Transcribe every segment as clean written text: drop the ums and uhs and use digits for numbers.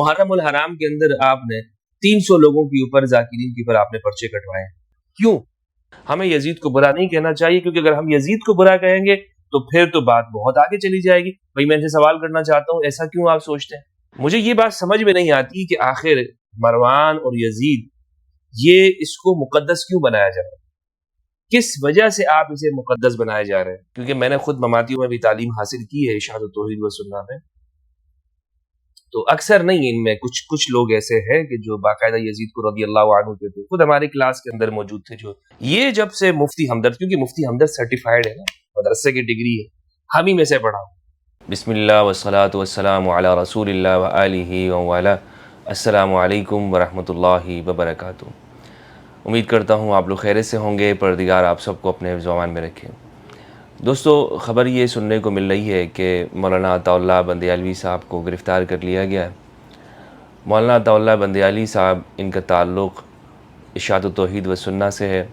محرم الحرام کے اندر آپ نے 300 لوگوں کے اوپر ذاکرین کے اوپر آپ نے پرچے کٹوائے. کیوں؟ ہمیں یزید کو برا نہیں کہنا چاہیے، کیونکہ اگر ہم یزید کو برا کہیں گے تو پھر تو بات بہت آگے چلی جائے گی. بھائی میں ان سے سوال کرنا چاہتا ہوں، ایسا کیوں آپ سوچتے ہیں؟ مجھے یہ بات سمجھ میں نہیں آتی کہ آخر مروان اور یزید یہ اس کو مقدس کیوں بنایا جا رہا ہے؟ کس وجہ سے آپ اسے مقدس بنائے جا رہے ہیں؟ کیونکہ میں نے خود مماتیوں میں بھی تعلیم حاصل کی ہے اشاعت التوحید و سنہ میں، تو اکثر نہیں، ان میں کچھ لوگ ایسے ہیں کہ جو باقاعدہ یزید کو رضی اللہ عنہ کہتے ہیں. خود ہماری کلاس کے اندر موجود تھے جو یہ جب سے مفتی ہمدرد، کیونکہ مفتی ہمدرد سرٹیفائیڈ ہے نا، مدرسے کی ڈگری ہے، ہم ہی میں سے پڑھا ہوں. بسم اللہ والصلاة والسلام علی رسول اللہ وآلہ وعلا. السلام علیکم ورحمۃ اللہ وبرکاتہ. امید کرتا ہوں آپ لوگ خیریت سے ہوں گے، پروردگار آپ سب کو اپنے حفظ و امان میں رکھے. دوستو، خبر یہ سننے کو مل رہی ہے کہ مولانا عطا اللہ بندیالوی صاحب کو گرفتار کر لیا گیا ہے. مولانا عطا اللہ بندیالوی صاحب، ان کا تعلق اشاعت التوحید و سنہ سے ہے،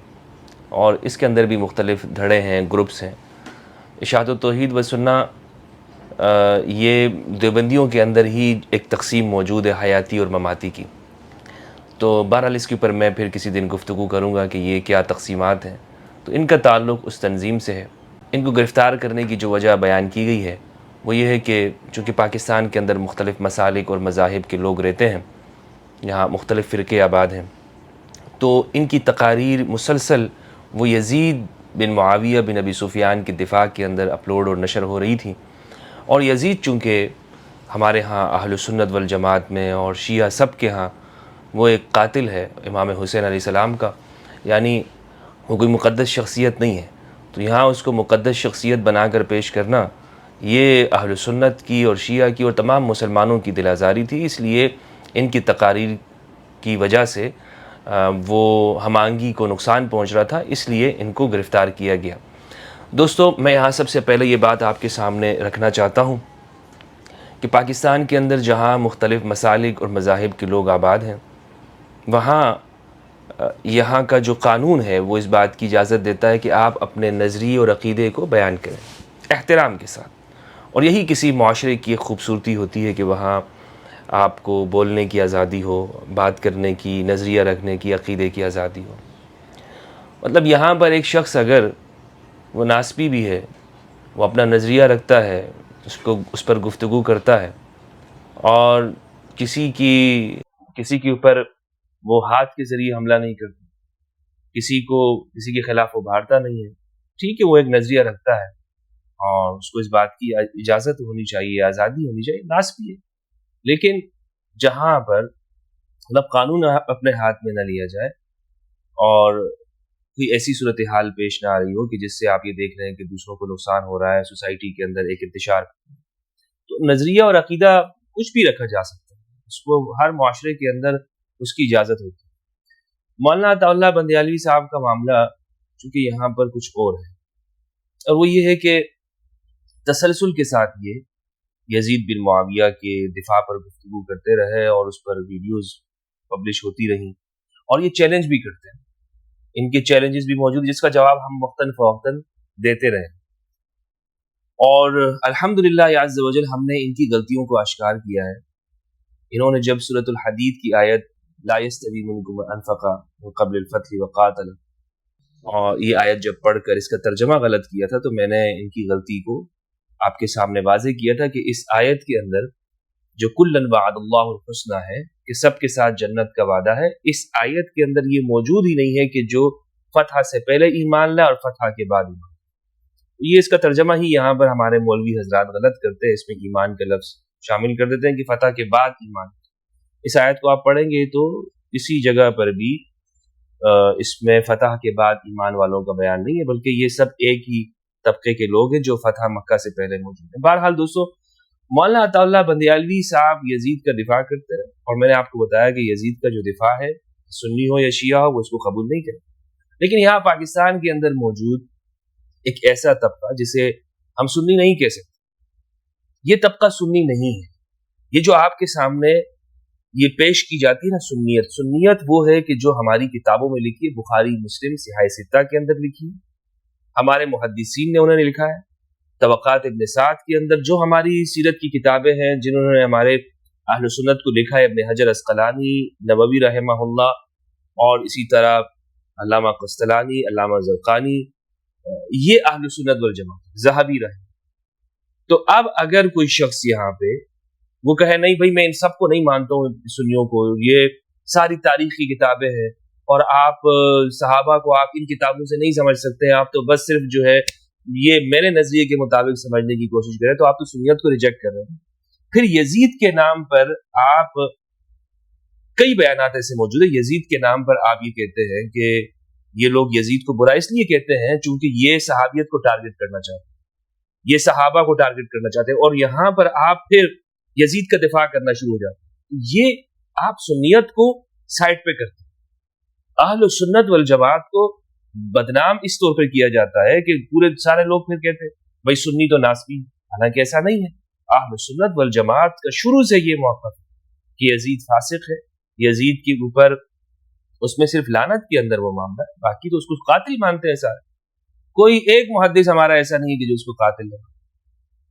اور اس کے اندر بھی مختلف دھڑے ہیں، گروپس ہیں. اشاعت التوحید و سنہ یہ دیوبندیوں کے اندر ہی ایک تقسیم موجود ہے، حیاتی اور مماتی کی. تو بہرحال اس کے اوپر میں پھر کسی دن گفتگو کروں گا کہ یہ کیا تقسیمات ہیں. تو ان کا تعلق اس تنظیم سے ہے. ان کو گرفتار کرنے کی جو وجہ بیان کی گئی ہے وہ یہ ہے کہ چونکہ پاکستان کے اندر مختلف مسالک اور مذاہب کے لوگ رہتے ہیں، یہاں مختلف فرقے آباد ہیں، تو ان کی تقاریر مسلسل وہ یزید بن معاویہ بن ابی سفیان کے دفاع کے اندر اپلوڈ اور نشر ہو رہی تھیں. اور یزید چونکہ ہمارے ہاں اہل سنت والجماعت میں اور شیعہ سب کے ہاں وہ ایک قاتل ہے امام حسین علیہ السلام کا، یعنی وہ کوئی مقدس شخصیت نہیں ہے. تو یہاں اس کو مقدس شخصیت بنا کر پیش کرنا یہ اہل سنت کی اور شیعہ کی اور تمام مسلمانوں کی دل آزاری تھی. اس لیے ان کی تقاریر کی وجہ سے وہ ہم آہنگی کو نقصان پہنچ رہا تھا، اس لیے ان کو گرفتار کیا گیا. دوستو، میں یہاں سب سے پہلے یہ بات آپ کے سامنے رکھنا چاہتا ہوں کہ پاکستان کے اندر جہاں مختلف مسالک اور مذاہب کے لوگ آباد ہیں، وہاں یہاں کا جو قانون ہے وہ اس بات کی اجازت دیتا ہے کہ آپ اپنے نظریے اور عقیدے کو بیان کریں احترام کے ساتھ. اور یہی کسی معاشرے کی ایک خوبصورتی ہوتی ہے کہ وہاں آپ کو بولنے کی آزادی ہو، بات کرنے کی، نظریہ رکھنے کی، عقیدے کی آزادی ہو. مطلب یہاں پر ایک شخص اگر وہ ناسبی بھی ہے، وہ اپنا نظریہ رکھتا ہے، اس پر گفتگو کرتا ہے، اور کسی کے اوپر وہ ہاتھ کے ذریعے حملہ نہیں کرتا، کسی کے خلاف ابھارتا نہیں ہے، ٹھیک ہے، وہ ایک نظریہ رکھتا ہے اور اس کو اس بات کی اجازت ہونی چاہیے، آزادی ہونی چاہیے، ناسبی ہے. لیکن جہاں پر مطلب قانون اپنے ہاتھ میں نہ لیا جائے اور کوئی ایسی صورتحال پیش نہ آ رہی ہو کہ جس سے آپ یہ دیکھ رہے ہیں کہ دوسروں کو نقصان ہو رہا ہے، سوسائٹی کے اندر ایک انتشار، تو نظریہ اور عقیدہ کچھ بھی رکھا جا سکتا ہے، اس کو ہر معاشرے کے اندر اس کی اجازت ہوتی ہے. مولانا عطا اللہ بندیالوی صاحب کا معاملہ چونکہ یہاں پر کچھ اور ہے، اور وہ یہ ہے کہ تسلسل کے ساتھ یہ یزید بن معاویہ کے دفاع پر گفتگو کرتے رہے اور اس پر ویڈیوز پبلش ہوتی رہیں، اور یہ چیلنج بھی کرتے ہیں. ان کے چیلنجز بھی موجود ہیں جس کا جواب ہم وقتاً فوقتاً دیتے رہے، اور الحمدللہ عز و جل ہم نے ان کی غلطیوں کو اشکار کیا ہے. انہوں نے جب سورۃ الحدید کی آیت لا یستوی منکم من انفق من قبل الفتح وقاتل، اور یہ آیت جب پڑھ کر اس کا ترجمہ غلط کیا تھا، تو میں نے ان کی غلطی کو آپ کے سامنے واضح کیا تھا کہ اس آیت کے اندر جو کلن وعد اللہ الحسنی ہے کہ سب کے ساتھ جنت کا وعدہ ہے، اس آیت کے اندر یہ موجود ہی نہیں ہے کہ جو فتح سے پہلے ایمان لائے اور فتح کے بعد ایمان. یہ اس کا ترجمہ ہی یہاں پر ہمارے مولوی حضرات غلط کرتے ہیں، اس میں ایمان کا لفظ شامل کر دیتے ہیں کہ فتح کے بعد ایمان. اس آیت کو آپ پڑھیں گے تو اسی جگہ پر بھی اس میں فتح کے بعد ایمان والوں کا بیان نہیں ہے، بلکہ یہ سب ایک ہی طبقے کے لوگ ہیں جو فتح مکہ سے پہلے موجود ہیں. بہرحال دوستو، مولانا عطا اللہ بندیالوی صاحب یزید کا دفاع کرتے ہیں، اور میں نے آپ کو بتایا کہ یزید کا جو دفاع ہے، سنی ہو یا شیعہ ہو، وہ اس کو قبول نہیں کرے. لیکن یہاں پاکستان کے اندر موجود ایک ایسا طبقہ جسے ہم سنی نہیں کہہ سکتے، یہ طبقہ سنی نہیں ہے. یہ جو آپ کے سامنے یہ پیش کی جاتی ہے نا سنیت وہ ہے کہ جو ہماری کتابوں میں لکھی ہے، بخاری، مسلم، صحیح ستہ کے اندر لکھی ہے، ہمارے محدثین نے انہوں نے لکھا ہے، طبقات ابن سعد کے اندر جو ہماری سیرت کی کتابیں ہیں، جنہوں نے ہمارے अहल सुन्नत को लिखा है इब्न हजर अस्कलानी, नववी रहमहुल्लाह और इसी तरह अल्लामा क़स्तलानी, अल्लामा ज़रक़ानी, ये अहल सुन्नत वल जमात, ज़हाबी रहे। तो अब अगर कोई शख्स यहाँ पे वो कहे नहीं भाई मैं इन सबको नहीं मानता हूँ, सुन्नियों को, ये सारी तारीख की किताबें हैं और आप सहाबा को आप इन किताबों से नहीं समझ सकते, आप तो बस सिर्फ जो है ये मेरे नजरिए के मुताबिक समझने की कोशिश करें, तो आप तो सुन्नियत को रिजेक्ट कर रहे हैं। फिर यजीद के नाम पर आप, कई बयानात ऐसे मौजूद है, यजीद के नाम पर आप ये कहते हैं कि ये लोग यजीद को बुरा इसलिए कहते हैं चूंकि ये सहाबियत को टारगेट करना चाहते हैं, ये सहाबा को टारगेट करना चाहते हैं, और यहां पर आप फिर यजीद का दिफा करना शुरू हो जाते हैं। ये आप सुन्नियत को साइड पे करते हैं। अहल सुन्नत वल जमात को बदनाम इस तौर पर किया जाता है कि पूरे सारे लोग फिर कहते हैं भाई सुन्नी तो नासबी, हालांकि ऐसा नहीं है। अहल सुन्नत वल जमात का शुरू से ये मौक़िफ़ कि यजीद फासिक है, यजीद के ऊपर उसमें सिर्फ लानत के अंदर वो मामला है, बाकी तो उसको कातिल मानते हैं सारे। कोई एक मुहद्दिस हमारा ऐसा नहीं है कि जो उसको कातिल है।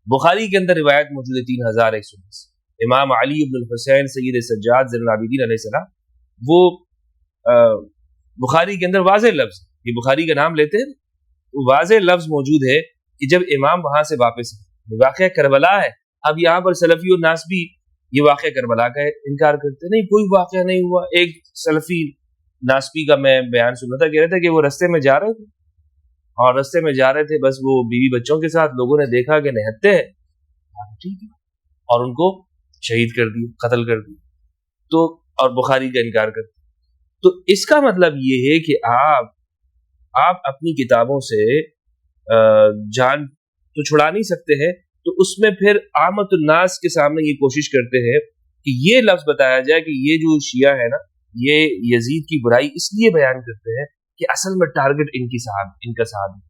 बुखारी के अंदर रिवायत मौजूद है 3119, इमाम अली इब्न हुसैन सय्यद सज्जाद ज़ैनुल आबिदीन अलैहिस्सलाम, वो बुखारी के अंदर वाज़ेह लफ्ज़, ये बुखारी का नाम लेते हैं, वाज़ेह लफ्ज़ मौजूद है कि जब इमाम वहां से वापस, वाक़या करबला है, अब यहाँ पर सलफ़ी और नासबी ये वाक़या करबला का इनकार करते नहीं, कोई वाक़या नहीं हुआ। एक सलफ़ी नासबी का मैं बयान सुना था, कह रहे थे कि वो रास्ते में जा रहे थे और रास्ते में जा रहे थे, बस वो बीवी बच्चों के साथ, लोगों ने देखा कि निहत्ते हैं, ठीक है, और उनको शहीद कर दिया, कत्ल कर दिया, तो और बुखारी का इनकार करते। तो इसका मतलब ये है कि आप अपनी किताबों से जान तो छुड़ा नहीं सकते हैं, तो उसमें फिर आमतुन नास के सामने ये कोशिश करते हैं कि ये लफ्ज बताया जाए कि ये जो शिया है ना, ये यजीद की बुराई इसलिए बयान करते हैं कि असल में टारगेट इनका सहाबी,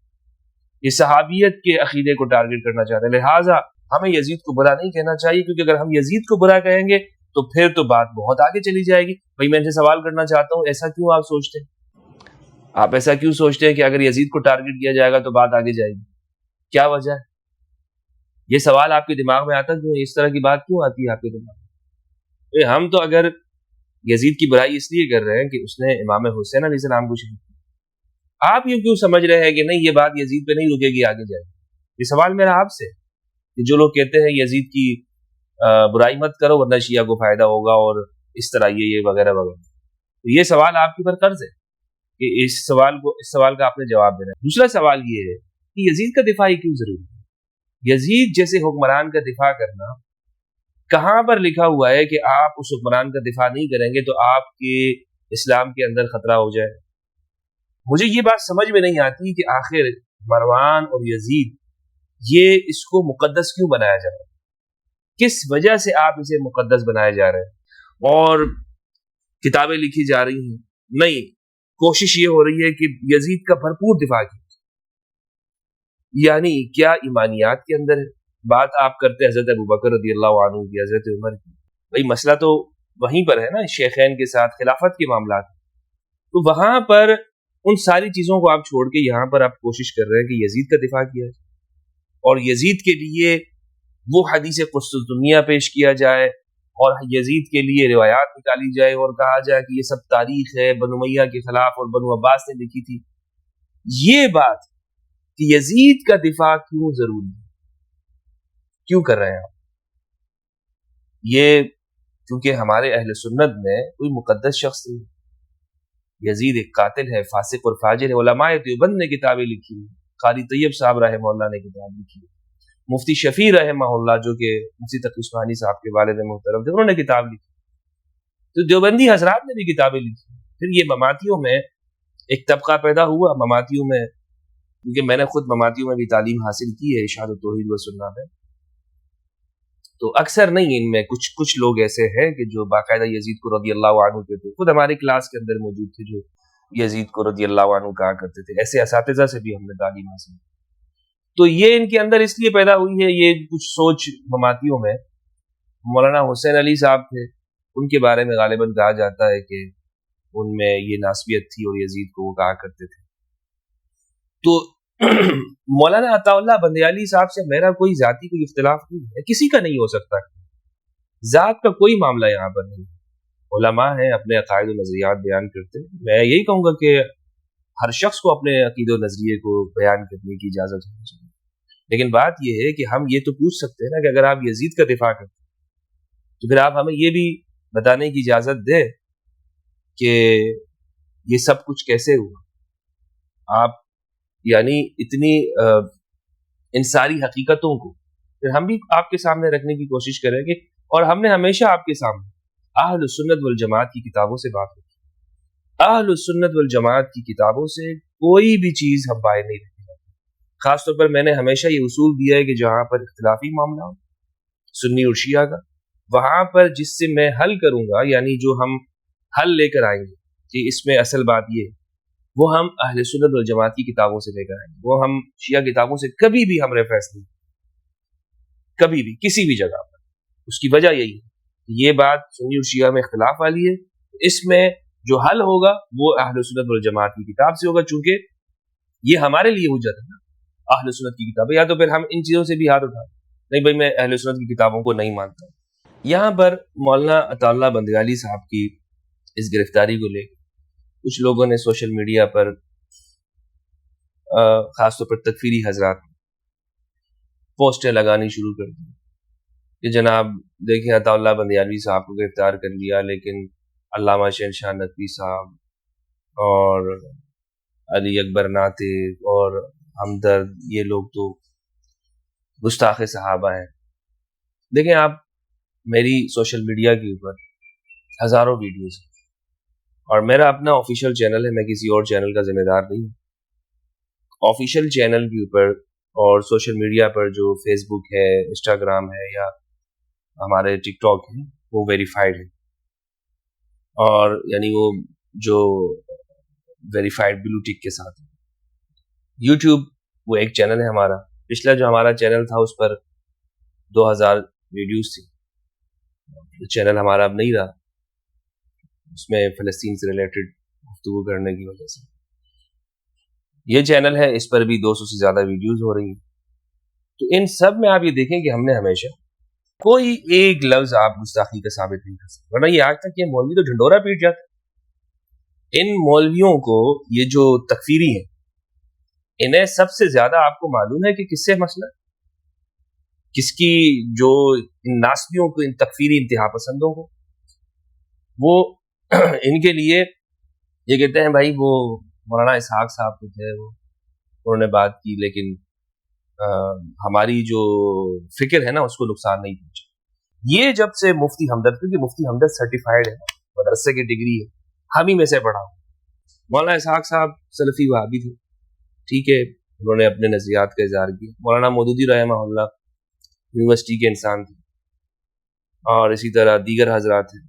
ये सहाबियत के अकीदे को टारगेट करना चाहते हैं, लिहाजा हमें यजीद को बुरा नहीं कहना चाहिए, क्योंकि अगर हम यजीद को बुरा कहेंगे तो फिर तो बात बहुत आगे चली जाएगी। भाई मैं इनसे सवाल करना चाहता हूँ, ऐसा क्यों आप सोचते हैं? आप ऐसा क्यों सोचते हैं कि अगर यजीद को टारगेट किया जाएगा तो बात आगे जाएगी? क्या वजह है? ये सवाल आपके दिमाग में आता क्यों? इस तरह की बात क्यों आती है आपके दिमाग में? हम तो अगर यजीद की बुराई इसलिए कर रहे हैं कि उसने इमाम हुसैन अलैहिस्सलाम को शहीद किया, आप ये क्यों समझ रहे हैं कि नहीं ये बात यजीद पे नहीं रुकेगी, आगे जाएगी? ये सवाल मेरा आपसे, कि जो लोग कहते हैं यजीद की बुराई मत करो वरना शिया को फायदा होगा और इस तरह ये वगैरह वगैरह, तो ये सवाल आपके ऊपर कर्ज है कि इस सवाल का आपने जवाब देना है। दूसरा सवाल ये है कि यजीद का दिफा क्यों जरूरी है? यजीद जैसे हुक्मरान का दिफा करना, कहां पर लिखा हुआ है कि आप उस हुक्मरान का दिफा नहीं करेंगे तो आपके इस्लाम के अंदर खतरा हो जाए? मुझे ये बात समझ में नहीं आती कि आखिर मरवान और यजीद ये इसको मुकद्दस क्यों बनाया जा रहा है, किस वजह से आप इसे मुकद्दस बनाए जा रहे हैं और किताबें लिखी जा रही हैं? नहीं, कोशिश ये हो रही है कि यजीद का भरपूर दिफा किया, यानी क्या ईमानियात के अंदर है? बात आप करते हैं हजरत अबू बकर रज़ियल्लाहु अन्हु की, हजरत उमर की, भाई मसला तो वहीं पर है ना, शेखैन के साथ खिलाफत के मामला, तो वहां पर उन सारी चीजों को आप छोड़ के यहाँ पर आप कोशिश कर रहे हैं कि यजीद का दिफा किया जाए और यजीद के लिए वो हदीस कुस्तुनिया पेश किया जाए और यजीद के लिए रिवायात निकाली जाए और कहा जाए कि ये सब तारीख है, बनु उमय्या के खिलाफ और बनु अब्बास ने लिखी थी। ये बात कि यजीद का दिफा क्यों जरूरी है, क्यों कर रहे हैं आप ये? क्योंकि हमारे अहले सुन्नत में कोई मुकद्दस शख्स नहीं, यजीद एक कातिल है, फासिक और फाजिर है। उलमाए देवबंद ने किताबें लिखी है, कारी तैयब साहब रहमहुल्लाह ने किताब लिखी है, मुफ्ती शफी रहमहुल्लाह जो कि मुफ्ती तकी उस्मानी साहब के वालिद मोहतरम थे, उन्होंने किताब लिखी, तो देवबंदी हजरात ने भी किताबें लिखी। फिर ये ममातियों में एक तबका पैदा हुआ, ममातियों में, क्योंकि मैंने खुद ममातियों में भी तालीम हासिल की है इरशाद तौहीद व सुन्नह में, तो अक्सर नहीं, इनमें कुछ लोग ऐसे हैं कि जो बाकायदा यजीद को रज़ियल्लाहु अन्हु कहते थे, खुद हमारी क्लास के अंदर मौजूद थे जो यजीद को रज़ियल्लाहु अन्हु कहा करते थे, ऐसे असातिज़ा से भी हमने तालीम हासिल की। तो ये इनके अंदर इसलिए पैदा हुई है, ये कुछ सोच ममातियों में। मौलाना हुसैन अली साहब थे, उनके बारे में गालिबन कहा जाता है कि उनमें ये नासबियत थी और यजीद को वो कहा करते थे। तो मौलाना अताउल्लाह बंदियाली साहब से मेरा कोई जाती कोई इख्तिलाफ नहीं है, किसी का नहीं हो सकता, ذات کا کوئی معاملہ یہاں پر نہیں. علماء ہیں اپنے عقائد و نظریات بیان کرتے ہیں. میں یہی کہوں گا کہ ہر شخص کو اپنے عقید و نظریے کو بیان کرنے کی اجازت ہونی چاہیے. لیکن بات یہ ہے کہ ہم یہ تو پوچھ سکتے ہیں نا کہ اگر آپ یزید کا دفاع کرتے ہیں تو پھر آپ ہمیں یہ بھی بتانے کی اجازت دیں کہ یہ سب کچھ کیسے ہوا. آپ یعنی اتنی ان ساری حقیقتوں کو پھر ہم بھی آپ کے سامنے رکھنے کی کوشش کریں گے. اور ہم نے ہمیشہ آپ کے سامنے اہل السنت والجماعت کی کتابوں سے بات کی. اہل السنت والجماعت کی کتابوں سے کوئی بھی چیز ہم باہر نہیں رکھتے. خاص طور پر میں نے ہمیشہ یہ اصول دیا ہے کہ جہاں پر اختلافی معاملہ ہو سنی اور شیعہ کا، وہاں پر جس سے میں حل کروں گا، یعنی جو ہم حل لے کر آئیں گے کہ اس میں اصل بات یہ ہے، وہ ہم اہل سنت والجماعت کی کتابوں سے لے کر آئیں گے. وہ ہم شیعہ کتابوں سے کبھی بھی ہم ریفرنس نہیں، کبھی بھی کسی بھی جگہ پر. اس کی وجہ یہی ہے، یہ بات سنی اور شیعہ میں اختلاف والی ہے. اس میں جو حل ہوگا وہ اہل سنت والجماعت کی کتاب سے ہوگا، چونکہ یہ ہمارے لیے حجت ہے نا اہل سنت کی کتاب. یا تو پھر ہم ان چیزوں سے بھی ہاتھ اٹھائیں، نہیں بھائی میں اہل سنت کی کتابوں کو نہیں مانتا. یہاں پر مولانا عطا اللہ بندگالی صاحب کی اس گرفتاری کو لے کچھ لوگوں نے سوشل میڈیا پر خاص طور پر تکفیری حضرات پوسٹیں لگانی شروع کر دی کہ جناب دیکھیں عطا اللہ بندیالوی صاحب کو گرفتار کر لیا، لیکن علامہ شہنشاہ ندوی صاحب اور علی اکبر ناطق اور ہمدرد یہ لوگ تو گستاخ صحابہ ہیں. دیکھیں آپ میری سوشل میڈیا کے اوپر ہزاروں ویڈیوز ہیں اور میرا اپنا آفیشیل چینل ہے، میں کسی اور چینل کا ذمہ دار نہیں ہوں. آفیشیل چینل کے اوپر اور سوشل میڈیا پر جو فیس بک ہے، انسٹاگرام ہے یا ہمارے ٹک ٹاک ہے وہ ویریفائڈ ہے، اور یعنی وہ جو ویریفائڈ بلو ٹک کے ساتھ ہے. یوٹیوب وہ ایک چینل ہے ہمارا، پچھلا جو ہمارا چینل تھا اس پر 2000 ویڈیوز تھی. چینل ہمارا اب نہیں رہا، اس میں فلسطین سے ریلیٹڈ گفتگو کرنے کی وجہ سے. یہ چینل ہے، اس پر بھی 200 سے زیادہ ویڈیوز ہو رہی ہیں. تو ان سب میں آپ یہ دیکھیں کہ ہم نے ہمیشہ کوئی ایک لفظ آپ گستاخی کا ثابت نہیں کر سکتے، ورنہ یہ آج تک یہ مولوی تو ڈھنڈورا پیٹ جاتا. ان مولویوں کو یہ جو تکفیری ہیں انہیں سب سے زیادہ آپ کو معلوم ہے کہ کس سے مسئلہ ہے، کس کی جو ان ناسبیوں کو، ان تکفیری انتہا پسندوں کو، وہ ان کے لیے یہ کہتے ہیں بھائی وہ مولانا اسحاق صاحب تو تھے، وہ انہوں نے بات کی لیکن ہماری جو فکر ہے نا اس کو نقصان نہیں پہنچا. یہ جب سے مفتی ہمدرد، کیونکہ مفتی ہمدرد سرٹیفائڈ ہے، مدرسے کی ڈگری ہے، ہم ہی میں سے پڑھا ہوں. مولانا اسحاق صاحب سلفی وہابی تھے، ٹھیک ہے، انہوں نے اپنے نظریات کا اظہار کیا. مولانا مودودی رحمہ اللہ یونیورسٹی کے انسان تھے، اور اسی طرح دیگر حضرات ہیں،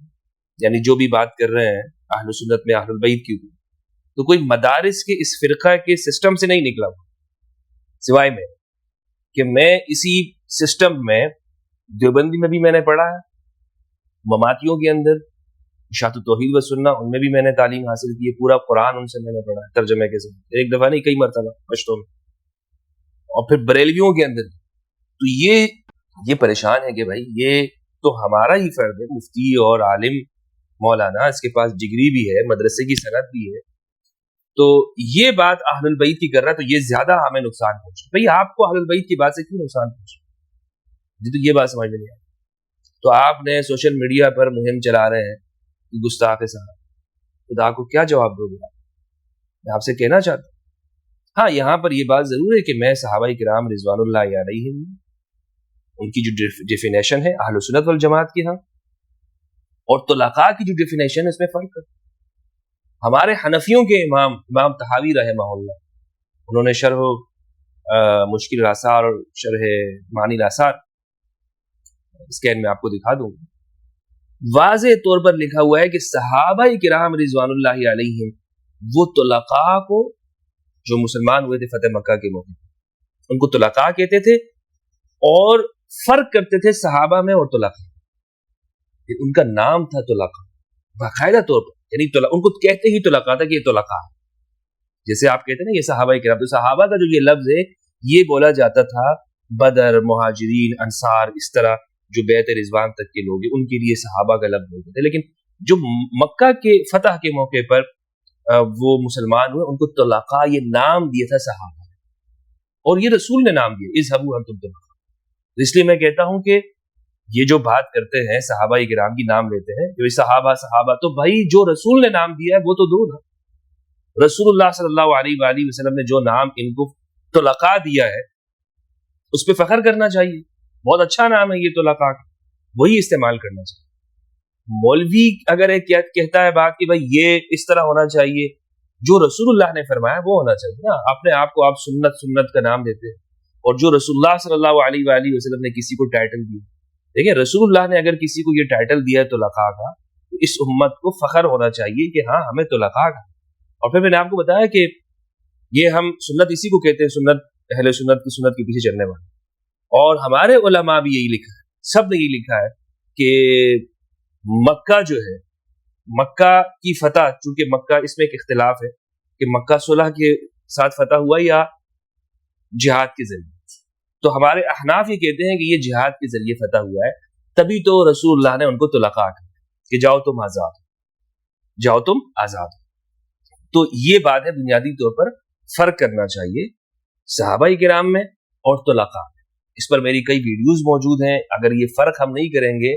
یعنی جو بھی بات کر رہے ہیں اہل سنت میں اہل البیت کی اوپر، تو کوئی مدارس کے اس فرقہ کے سسٹم سے نہیں نکلا ہوا، سوائے میں کہ میں اسی سسٹم میں دیوبندی میں بھی میں نے پڑھا ہے، مماتیوں کے اندر اشاعت التوحید و سنہ ان میں بھی میں نے تعلیم حاصل کی ہے، پورا قرآن ان سے میں نے پڑھا ہے ترجمے کے ساتھ، ایک دفعہ نہیں کئی مرتبہ پشتوں میں. اور پھر بریلویوں کے اندر. تو یہ پریشان ہے کہ بھائی یہ تو ہمارا ہی فرد ہے، مفتی اور عالم مولانا، اس کے پاس ڈگری بھی ہے، مدرسے کی سند بھی ہے، تو یہ بات اہل البیت کی کر رہا ہے، تو یہ زیادہ ہمیں نقصان پہنچا. بھائی آپ کو اہل البیت کی بات سے کیوں نقصان پہنچا؟ جی تو یہ بات سمجھ میں نہیں آئی. تو آپ نے سوشل میڈیا پر مہم چلا رہے ہیں گستاخ صاحب، خدا کو کیا جواب دو گے؟ میں آپ سے کہنا چاہتا ہوں، ہاں یہاں پر یہ بات ضرور ہے کہ میں صحابہ کرام رضوان اللہ علیہم ان کی جو ڈیفینیشن ہے اہل سنت والجماعت کی، ہاں، اور طلقاء کی جو ڈیفینیشن ہے اس میں فرق ہے. ہمارے حنفیوں کے امام طحاوی رحمہ اللہ، انہوں نے شرح مشکل الاثار اور شرح معانی الاثار، اسکین میں آپ کو دکھا دوں گا، واضح طور پر لکھا ہوا ہے کہ صحابہ کرام رضوان اللہ علیہم وہ طلقاء کو جو مسلمان ہوئے تھے فتح مکہ کے موقع ان کو طلقاء کہتے تھے، اور فرق کرتے تھے صحابہ میں اور طلقاء. ان کا نام تھا طلقاء باقاعدہ طور پر، یعنی ان کو کہتے ہی طلقاء تھا کہ یہ طلقاء ہے. جیسے آپ کہتے ہیں نا یہ صحابہ کرام، تو صحابہ کا جو یہ لفظ ہے یہ بولا جاتا تھا بدر، مہاجرین، انصار، اس طرح जो बैत रिजवान तक के लोग हैं उनके लिए सहाबा का लफ्ज बोलते थे, लेकिन जो मक्का के फतह के मौके पर वो मुसलमान हुए उनको तुलका ये नाम दिया था सहाबा, और ये रसूल ने नाम दिया इज़हबू अंतुम तुलका। इसलिए मैं कहता हूं कि ये जो बात करते हैं सहाबा किराम की नाम लेते हैं जो सहाबा सहाबा, तो भाई जो रसूल ने नाम दिया है वो तो दो ना। रसूलुल्लाह सल्लल्लाहु अलैहि वसल्लम ने जो नाम इनको तुलका दिया है उस पर फख्र करना चाहिए, बहुत अच्छा नाम है ये तुलका का, वही इस्तेमाल करना चाहिए। मौलवी अगर एक कहता है बात कि भाई ये इस तरह होना चाहिए, जो रसूलुल्लाह ने फरमाया वो होना चाहिए ना। अपने आप को आप सुन्नत सुन्नत का नाम देते हैं, और जो रसूलुल्लाह सल्लल्लाहु अलैहि वसल्लम ने किसी को टाइटल दिया, देखिए रसूलुल्लाह ने अगर किसी को ये टाइटल दिया है तुलका का, तो इस उम्मत को फख्र होना चाहिए कि हाँ हमें तुलका का। और फिर मैंने आपको बताया कि ये हम सुन्नत इसी को कहते हैं, सुन्नत अहले सुन्नत की सुन्नत के पीछे चलने वाले। और हमारे उलमा भी यही लिखा है, सब ने यही लिखा है कि मक्का जो है, मक्का की फतह, चूंकि मक्का इसमें एक इख्तिलाफ है कि मक्का सुलह के साथ फतह हुआ या जिहाद के जरिए, तो हमारे अहनाफ ये कहते हैं कि ये जिहाद के जरिए फतह हुआ है, तभी तो रसूलुल्लाह ने उनको तुलका किया कि जाओ तुम आजाद, जाओ तुम आजाद। तो ये बात है, बुनियादी तौर पर फर्क करना चाहिए सहाबा किराम में और तुलका में। इस पर मेरी कई वीडियोस मौजूद हैं। अगर ये फर्क हम नहीं करेंगे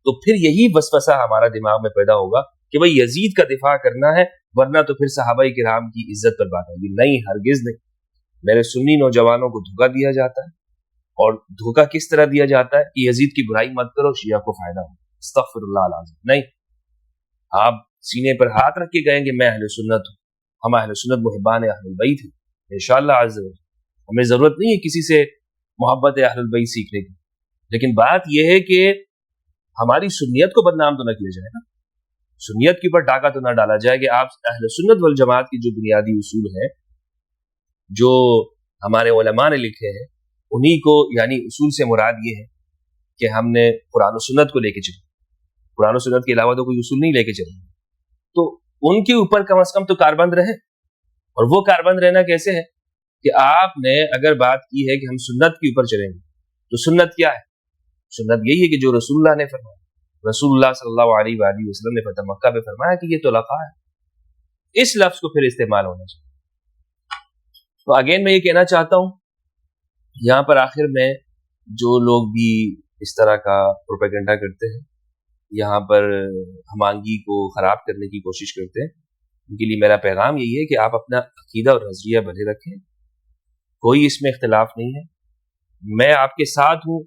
तो फिर यही वसवसा हमारा दिमाग में पैदा होगा कि भाई यजीद का दिफा करना है, वरना तो फिर सहाबा किराम की इज्जत पर बात आएगी। नहीं, हरगिज नहीं। मेरे सुन्नी नौजवानों को धोखा दिया जाता है, और धोखा किस तरह दिया जाता है कि यजीद की बुराई मत करो, शिया को फायदा हो। अस्तगफिरुल्लाह अल-अज़ीम। नहीं, आप सीने पर हाथ रख के कहेंगे मैं अहले सुन्नत हूँ, हम अहले सुन्नत मुहिब्बान अहलुल बैत हैं, इंशाअल्लाह अज़्ज़ व जल। हमें जरूरत नहीं है किसी से मोहब्बत अहलुल बैत सीखने की, लेकिन बात यह है कि हमारी सुन्नियत को बदनाम तो ना किया जाए ना, सुन्नियत के ऊपर डाका तो ना डाला जाए कि आप अहले सुन्नत वल जमात की जो बुनियादी उसूल है जो हमारे उलमा ने लिखे हैं उन्हीं को, यानी उसूल से मुराद ये है कि हमने कुरान और सुन्नत को लेके चले, कुरान और सुन्नत के अलावा तो कोई उसूल नहीं लेके चले, तो उनके ऊपर कम से कम तो कारबंद रहे। और वो कारबंद रहना कैसे है कि आपने अगर बात की है कि हम सुन्नत के ऊपर चलेंगे, तो सुन्नत क्या है? सुन्नत यही है कि जो रसूलुल्लाह ने फरमाया, रसूलुल्लाह सल्लल्लाहु अलैहि वसल्लम ने फतह मक्का पे फरमाया कि ये तुलका है, इस लफ्ज को फिर इस्तेमाल होना चाहिए। तो अगेन मैं ये कहना चाहता हूं यहाँ पर आखिर में, जो लोग भी इस तरह का प्रोपेगेंडा करते हैं, यहाँ पर हमांगी को खराब करने की कोशिश करते हैं, उनके लिए मेरा पैगाम यही है कि आप अपना अकीदा और नजरिया भले रखें, कोई इसमें इख्तिलाफ नहीं है, मैं आपके साथ हूँ।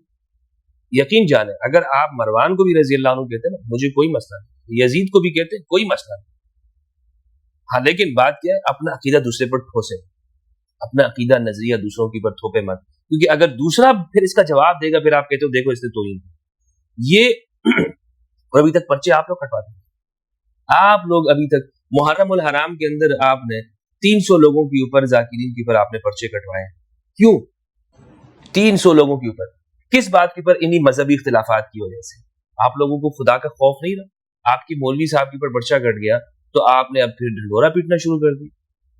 यकीन जाने अगर आप मरवान को भी रजी अल्लाह अन्हु कहते हैं ना, मुझे कोई मसला नहीं, यजीद को भी कहते हैं, कोई मसला नहीं। हाँ, लेकिन बात क्या है, अपना अकीदा दूसरे पर ठोसे, अपना अकीदा नजरिया दूसरों के ऊपर थोपे मत, क्योंकि अगर दूसरा फिर इसका जवाब देगा, फिर आप कहते हो देखो इसने तो ये और अभी तक पर्चे आप लोग कटवाते हैं। आप लोग अभी तक मुहर्रम उल हराम के अंदर आपने 300 लोगों के ऊपर, जाकिरीन के ऊपर आपने पर्चे कटवाए। क्यों 300 लोगों के ऊपर? किस बात के ऊपर? इन्हीं मजहबी इख्तिलाफात की वजह से। आप लोगों को खुदा का खौफ नहीं रहा, आपकी मौलवी साहब के ऊपर पर्चा कट गया तो आपने अब फिर ढिंढोरा पीटना शुरू कर दी।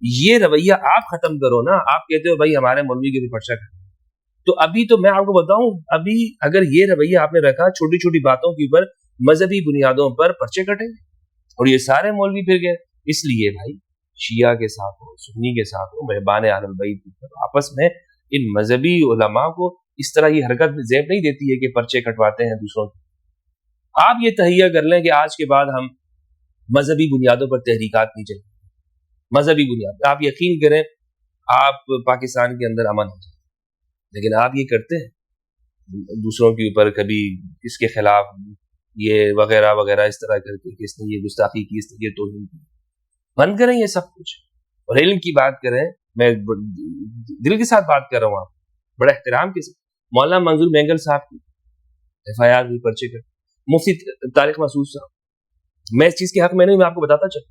ये रवैया आप खत्म करो ना। आप कहते हो भाई हमारे मौलवी के ऊपर पर्चा कट, तो अभी तो मैं आपको बताऊं, अभी अगर ये रवैया आपने रखा, छोटी छोटी बातों के ऊपर मजहबी बुनियादों पर पर्चे कटेंगे और ये सारे मौलवी फिर गए। इसलिए भाई शिया के साथ हो, सुन्नी के साथ हो, मेहबान अहलुल बैत, आपस में इन मजहबी उलमा को इस तरह ये हरकत ज़ेब नहीं देती है कि पर्चे कटवाते हैं दूसरों के। आप ये तहिया कर लें कि आज के बाद हम मजहबी बुनियादों पर तहरीकात नहीं चलेंगे, मजहबी बुनियाद। आप यकीन करें, आप पाकिस्तान के अंदर अमन हो जाए, लेकिन आप ये करते हैं दूसरों के ऊपर, कभी इसके खिलाफ ये वगैरह वगैरह इस तरह करके कि इसने ये गुस्ताखी की, इसने ये तौहीन की। बंद करें ये सब कुछ और इल्म की बात करें। मैं दिल के साथ बात कर रहा हूँ, आप बड़ा एहतराम के साथ। मौलाना मंजूर बेंगल साहब की FIR हुई, पर्चे कर, मुफ्ती तारिक मसूद साहब, मैं इस चीज के हक में नहीं, मैं आपको बताता चल,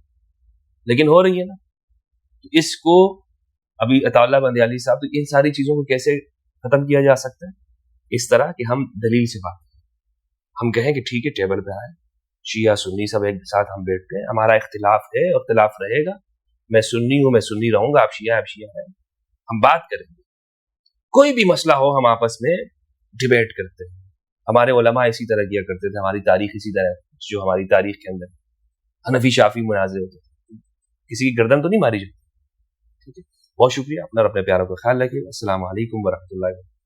लेकिन हो रही है ना। तो इसको अभी अताउल्लाह बंदियाली साहब, तो इन सारी चीजों को कैसे खत्म किया जा सकता है? इस तरह कि हम दलील से बात करें, हम कहें कि ठीक है टेबल पे आए, शिया सुन्नी सब एक साथ हम बैठते हैं, हमारा इख्तिलाफ है, इख्तिलाफ रहेगा, मैं सुन्नी हूं, मैं सुन्नी रहूंगा, आप शिया है, हम बात करेंगे, कोई भी मसला हो हम आपस में डिबेट करते हैं, ہمارے علماء اسی طرح کیا کرتے تھے، ہماری تاریخ اسی طرح، جو ہماری تاریخ کے اندر حنفی شافی مناظر ہوتے تھے، کسی کی گردن تو نہیں ماری جاتی. ٹھیک ہے، بہت شکریہ. اپنا اور اپنے پیاروں کا خیال رکھیے. السلام علیکم ورحمۃ اللہ وبرکاتہ.